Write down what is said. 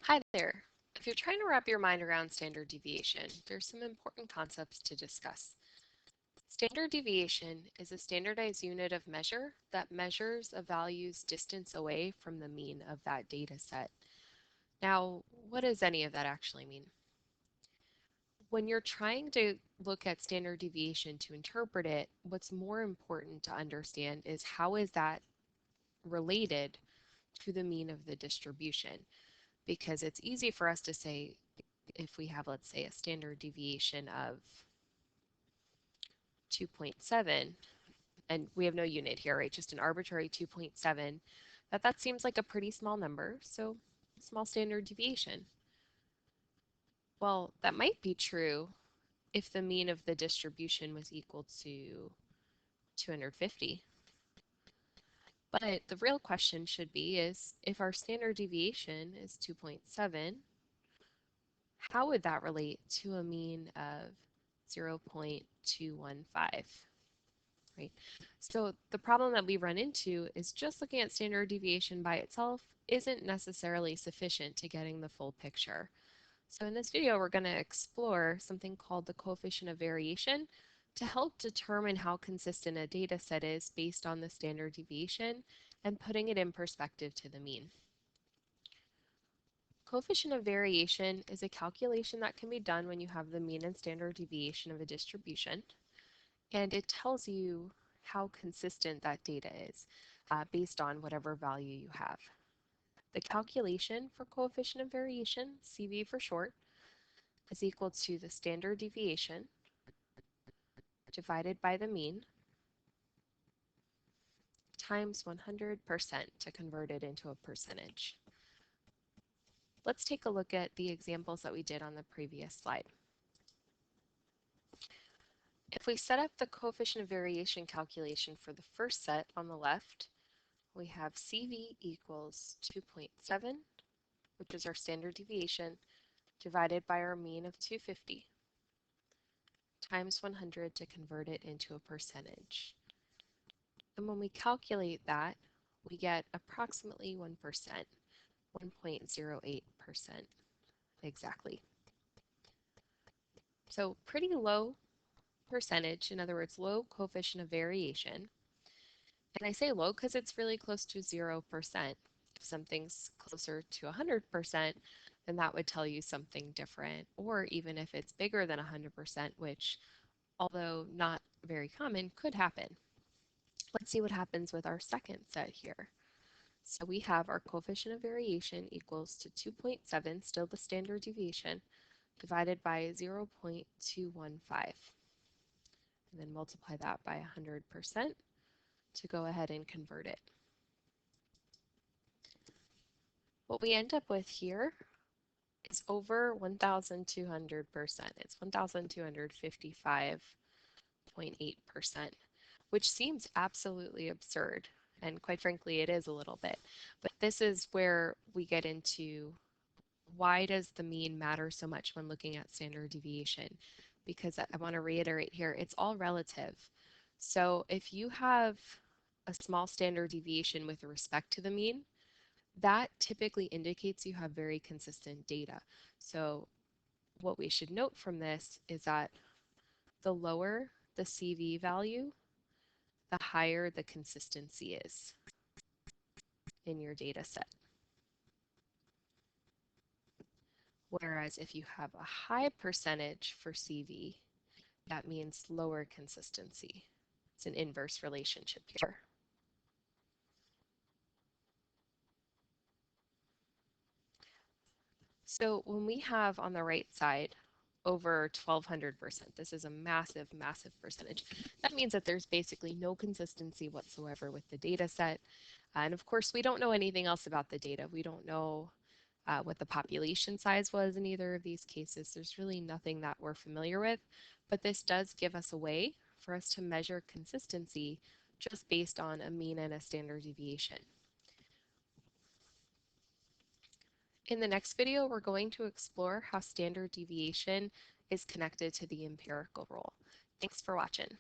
Hi there. If you're trying to wrap your mind around standard deviation, there's some important concepts to discuss. Standard deviation is a standardized unit of measure that measures a value's distance away from the mean of that data set. Now, what does any of that actually mean? When you're trying to look at standard deviation to interpret it, what's more important to understand is how is that related to the mean of the distribution? Because it's easy for us to say if we have, let's say, a standard deviation of 2.7, and we have no unit here, right? Just an arbitrary 2.7, that seems like a pretty small number, so small standard deviation. Well, that might be true if the mean of the distribution was equal to 250. But the real question should be is if our standard deviation is 2.7, how would that relate to a mean of 0.215? Right? So the problem that we run into is just looking at standard deviation by itself isn't necessarily sufficient to getting the full picture. So in this video, we're going to explore something called the coefficient of variation to help determine how consistent a data set is based on the standard deviation and putting it in perspective to the mean. Coefficient of variation is a calculation that can be done when you have the mean and standard deviation of a distribution, and it tells you how consistent that data is based on whatever value you have. The calculation for coefficient of variation, CV for short, is equal to the standard deviation divided by the mean times 100% to convert it into a percentage. Let's take a look at the examples that we did on the previous slide. If we set up the coefficient of variation calculation for the first set on the left, we have CV equals 2.7, which is our standard deviation, divided by our mean of 250, times 100 to convert it into a percentage. And when we calculate that, we get approximately 1%, 1.08% exactly. So pretty low percentage, in other words, low coefficient of variation. And I say low because it's really close to 0%. If something's closer to 100%, then that would tell you something different. Or even if it's bigger than 100%, which, although not very common, could happen. Let's see what happens with our second set here. So we have our coefficient of variation equals to 2.7, still the standard deviation, divided by 0.215. And then multiply that by 100% to go ahead and convert it. What we end up with here is over 1,200%. It's 1,255.8%, which seems absolutely absurd. And quite frankly, it is a little bit. But this is where we get into why does the mean matter so much when looking at standard deviation? Because I want to reiterate here, it's all relative. So if you have a small standard deviation with respect to the mean, that typically indicates you have very consistent data. So what we should note from this is that the lower the CV value, the higher the consistency is in your data set. Whereas if you have a high percentage for CV, that means lower consistency. It's an inverse relationship here. So when we have on the right side over 1,200%, this is a massive, massive percentage. That means that there's basically no consistency whatsoever with the data set. And of course, we don't know anything else about the data. We don't know what the population size was in either of these cases. There's really nothing that we're familiar with, but this does give us a way for us to measure consistency just based on a mean and a standard deviation. In the next video, we're going to explore how standard deviation is connected to the empirical rule. Thanks for watching.